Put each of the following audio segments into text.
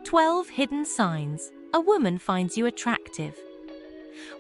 12 hidden signs a woman finds you attractive.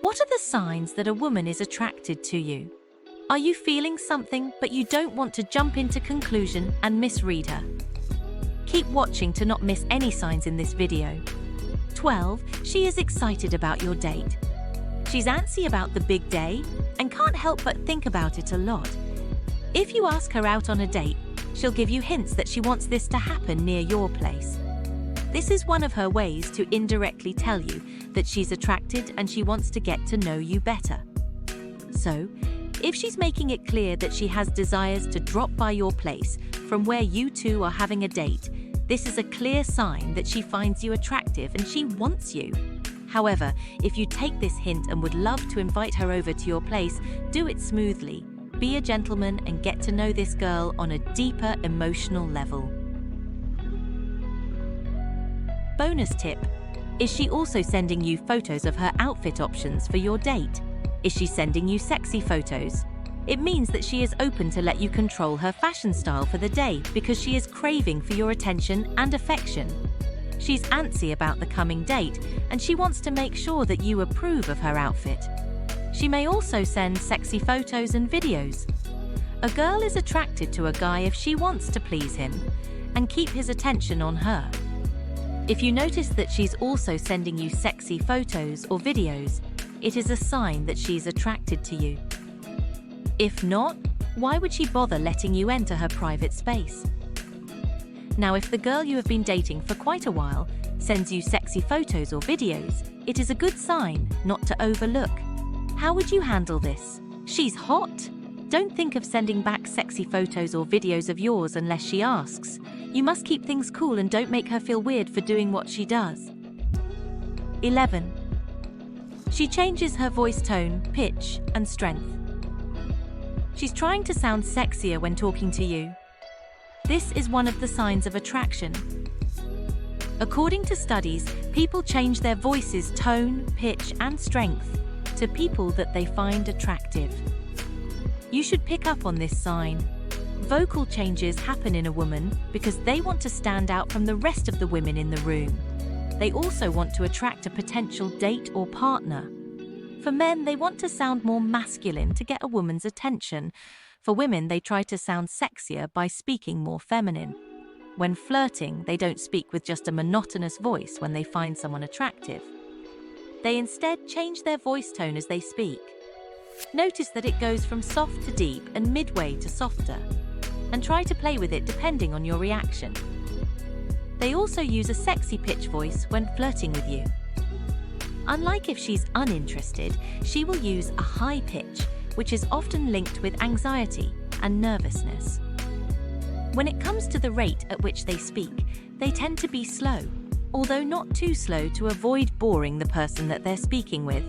What are the signs that a woman is attracted to you? Are you feeling something but you don't want to jump into conclusion and misread her? Keep watching to not miss any signs in this video. 12. She is excited about your date. She's antsy about the big day and can't help but think about it a lot. If you ask her out on a date, she'll give you hints that she wants this to happen near your place. This is one of her ways to indirectly tell you that she's attracted and she wants to get to know you better. So, if she's making it clear that she has desires to drop by your place from where you two are having a date, this is a clear sign that she finds you attractive and she wants you. However, if you take this hint and would love to invite her over to your place, do it smoothly. Be a gentleman and get to know this girl on a deeper emotional level. Bonus tip. Is she also sending you photos of her outfit options for your date? Is she sending you sexy photos? It means that she is open to let you control her fashion style for the day because she is craving for your attention and affection. She's antsy about the coming date and she wants to make sure that you approve of her outfit. She may also send sexy photos and videos. A girl is attracted to a guy if she wants to please him and keep his attention on her. If you notice that she's also sending you sexy photos or videos, it is a sign that she's attracted to you. If not, why would she bother letting you enter her private space? Now, if the girl you have been dating for quite a while sends you sexy photos or videos, it is a good sign not to overlook. How would you handle this? She's hot. Don't think of sending back sexy photos or videos of yours unless she asks. You must keep things cool and don't make her feel weird for doing what she does. 11. She changes her voice tone, pitch, and strength. She's trying to sound sexier when talking to you. This is one of the signs of attraction. According to studies, people change their voice's tone, pitch, and strength to people that they find attractive. You should pick up on this sign. Vocal changes happen in a woman because they want to stand out from the rest of the women in the room. They also want to attract a potential date or partner. For men, they want to sound more masculine to get a woman's attention. For women, they try to sound sexier by speaking more feminine. When flirting, they don't speak with just a monotonous voice when they find someone attractive. They instead change their voice tone as they speak. Notice that it goes from soft to deep and midway to softer, and try to play with it depending on your reaction. They also use a sexy pitch voice when flirting with you. Unlike if she's uninterested, she will use a high pitch, which is often linked with anxiety and nervousness. When it comes to the rate at which they speak, they tend to be slow, although not too slow to avoid boring the person that they're speaking with.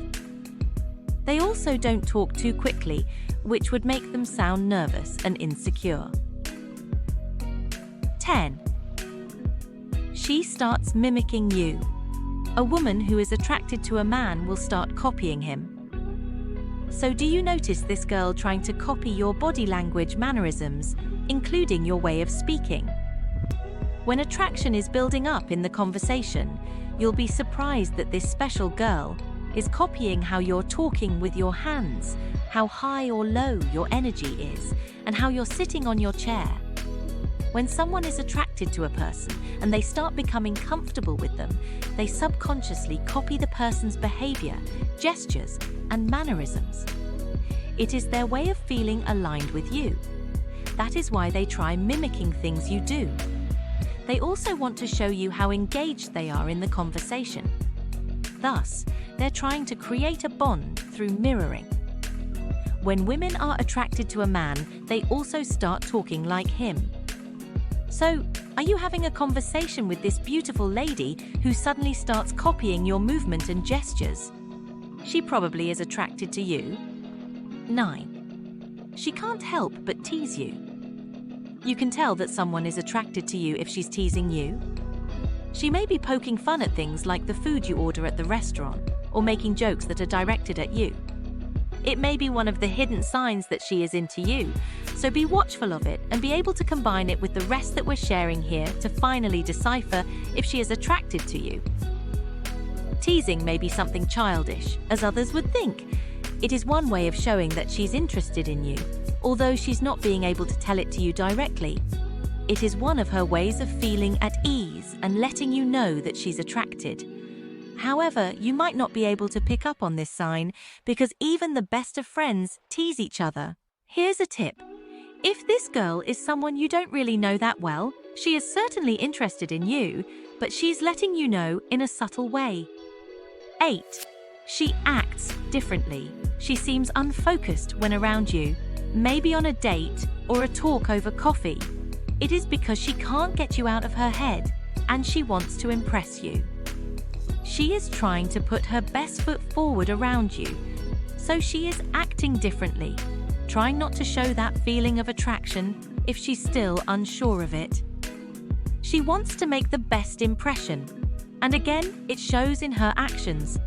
They also don't talk too quickly, which would make them sound nervous and insecure. 10. She starts mimicking you. A woman who is attracted to a man will start copying him. So do you notice this girl trying to copy your body language mannerisms, including your way of speaking? When attraction is building up in the conversation, you'll be surprised that this special girl is copying how you're talking with your hands, how high or low your energy is, and how you're sitting on your chair. When someone is attracted to a person and they start becoming comfortable with them, they subconsciously copy the person's behavior, gestures, and mannerisms. It is their way of feeling aligned with you. That is why they try mimicking things you do. They also want to show you how engaged they are in the conversation. Thus, they're trying to create a bond through mirroring. When women are attracted to a man, they also start talking like him. So, are you having a conversation with this beautiful lady who suddenly starts copying your movement and gestures? She probably is attracted to you. 9. She can't help but tease you. You can tell that someone is attracted to you if she's teasing you. She may be poking fun at things like the food you order at the restaurant, or making jokes that are directed at you. It may be one of the hidden signs that she is into you, so be watchful of it and be able to combine it with the rest that we're sharing here to finally decipher if she is attracted to you. Teasing may be something childish, as others would think. It is one way of showing that she's interested in you, although she's not being able to tell it to you directly. It is one of her ways of feeling at ease and letting you know that she's attracted. However, you might not be able to pick up on this sign because even the best of friends tease each other. Here's a tip. If this girl is someone you don't really know that well, she is certainly interested in you, but she's letting you know in a subtle way. 8. She acts differently. She seems unfocused when around you, maybe on a date or a talk over coffee. It is because she can't get you out of her head and she wants to impress you. She is trying to put her best foot forward around you, so she is acting differently, trying not to show that feeling of attraction if she's still unsure of it. She wants to make the best impression, and again, it shows in her actions.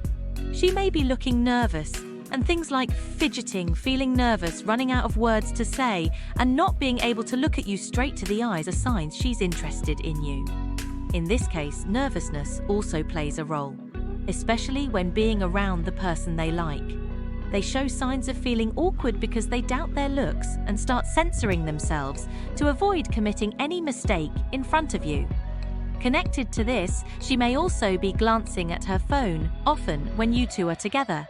She may be looking nervous, and things like fidgeting, feeling nervous, running out of words to say, and not being able to look at you straight to the eyes are signs she's interested in you. In this case, nervousness also plays a role, especially when being around the person they like. They show signs of feeling awkward because they doubt their looks and start censoring themselves to avoid committing any mistake in front of you. Connected to this, she may also be glancing at her phone, often when you two are together.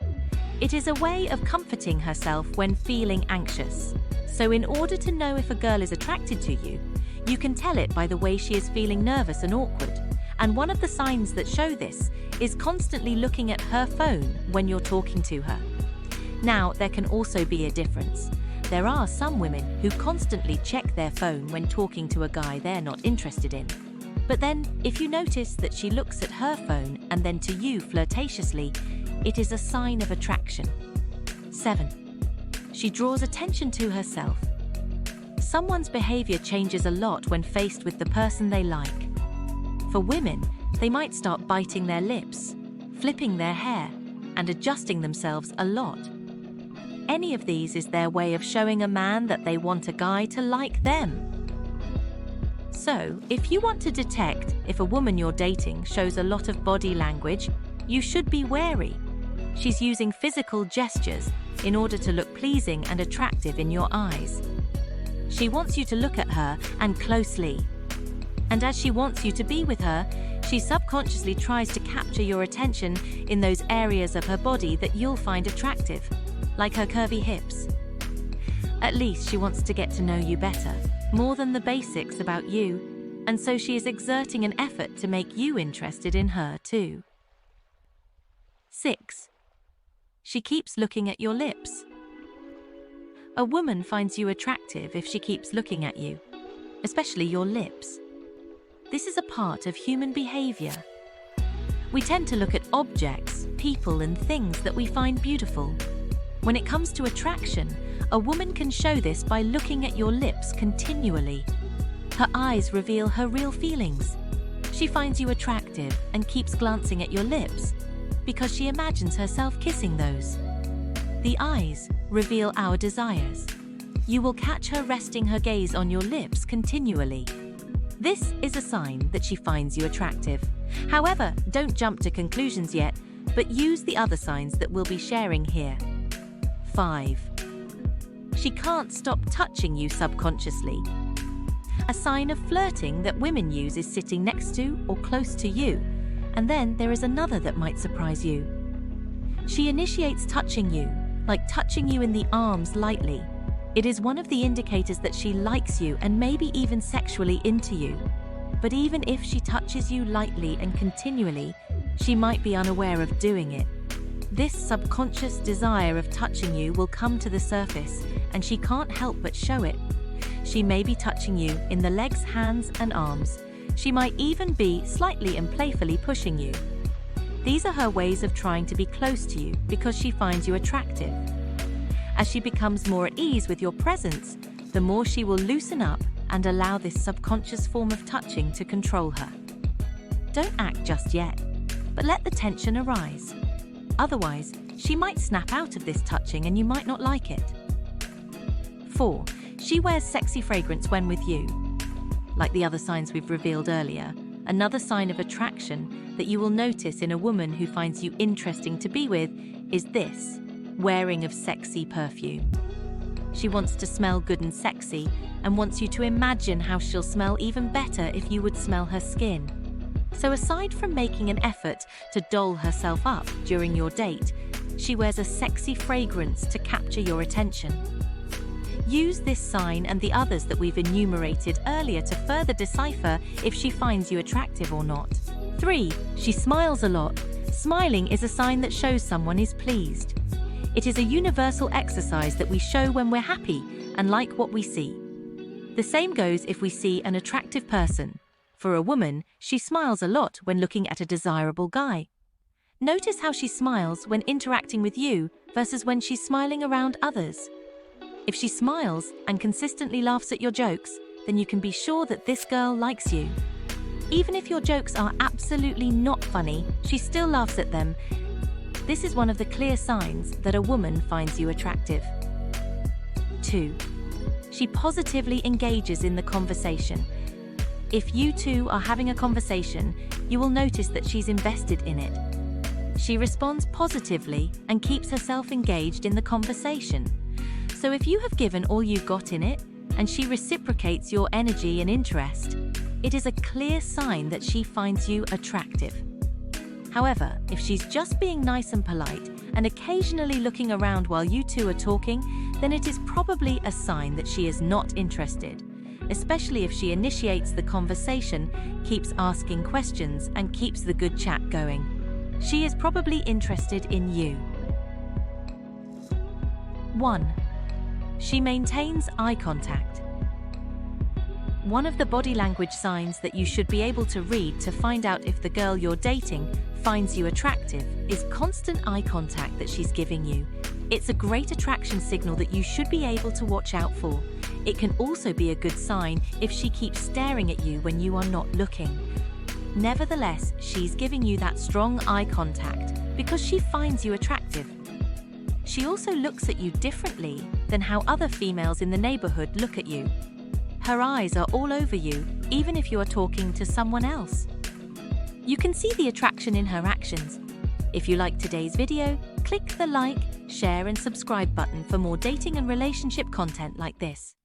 It is a way of comforting herself when feeling anxious. So in order to know if a girl is attracted to you, you can tell it by the way she is feeling nervous and awkward. And one of the signs that show this is constantly looking at her phone when you're talking to her. Now, there can also be a difference. There are some women who constantly check their phone when talking to a guy they're not interested in. But then, if you notice that she looks at her phone and then to you flirtatiously, it is a sign of attraction. 7. She draws attention to herself. Someone's behavior changes a lot when faced with the person they like. For women, they might start biting their lips, flipping their hair, and adjusting themselves a lot. Any of these is their way of showing a man that they want a guy to like them. So, if you want to detect if a woman you're dating shows a lot of body language, you should be wary. She's using physical gestures in order to look pleasing and attractive in your eyes. She wants you to look at her and closely. And as she wants you to be with her, she subconsciously tries to capture your attention in those areas of her body that you'll find attractive, like her curvy hips. At least she wants to get to know you better, more than the basics about you, and so she is exerting an effort to make you interested in her too. 6. She keeps looking at your lips. A woman finds you attractive if she keeps looking at you, especially your lips. This is a part of human behavior. We tend to look at objects, people, and things that we find beautiful. When it comes to attraction, a woman can show this by looking at your lips continually. Her eyes reveal her real feelings. She finds you attractive and keeps glancing at your lips because she imagines herself kissing those. The eyes reveal our desires. You will catch her resting her gaze on your lips continually. This is a sign that she finds you attractive. However, don't jump to conclusions yet, but use the other signs that we'll be sharing here. 5. She can't stop touching you subconsciously. A sign of flirting that women use is sitting next to or close to you, and then there is another that might surprise you. She initiates touching you, like touching you in the arms lightly. It is one of the indicators that she likes you and maybe even sexually into you. But even if she touches you lightly and continually, she might be unaware of doing it. This subconscious desire of touching you will come to the surface, and she can't help but show it. She may be touching you in the legs, hands, and arms. She might even be slightly and playfully pushing you. These are her ways of trying to be close to you because she finds you attractive. As she becomes more at ease with your presence, the more she will loosen up and allow this subconscious form of touching to control her. Don't act just yet, but let the tension arise. Otherwise, She might snap out of this touching and you might not like it. 4. She wears sexy fragrance when with you. Like the other signs we've revealed earlier, another sign of attraction that you will notice in a woman who finds you interesting to be with is this: wearing of sexy perfume. She wants to smell good and sexy and wants you to imagine how she'll smell even better if you would smell her skin. So aside from making an effort to doll herself up during your date, she wears a sexy fragrance to capture your attention. Use this sign and the others that we've enumerated earlier to further decipher if she finds you attractive or not. 3. She smiles a lot. Smiling is a sign that shows someone is pleased. It is a universal exercise that we show when we're happy and like what we see. The same goes if we see an attractive person. For a woman, she smiles a lot when looking at a desirable guy. Notice how she smiles when interacting with you versus when she's smiling around others. If she smiles and consistently laughs at your jokes, then you can be sure that this girl likes you. Even if your jokes are absolutely not funny, she still laughs at them. This is one of the clear signs that a woman finds you attractive. 2. She positively engages in the conversation. If you two are having a conversation, you will notice that she's invested in it. She responds positively and keeps herself engaged in the conversation. So if you have given all you've got in it, and she reciprocates your energy and interest, it is a clear sign that she finds you attractive. However, if she's just being nice and polite and occasionally looking around while you two are talking, then it is probably a sign that she is not interested, especially if she initiates the conversation, keeps asking questions, and keeps the good chat going. She is probably interested in you. 1. She maintains eye contact. One of the body language signs that you should be able to read to find out if the girl you're dating finds you attractive is constant eye contact that she's giving you. It's a great attraction signal that you should be able to watch out for. It can also be a good sign if she keeps staring at you when you are not looking. Nevertheless, she's giving you that strong eye contact because she finds you attractive. She also looks at you differently than how other females in the neighborhood look at you. Her eyes are all over you, even if you are talking to someone else. You can see the attraction in her actions. If you liked today's video, click the like, share and subscribe button for more dating and relationship content like this.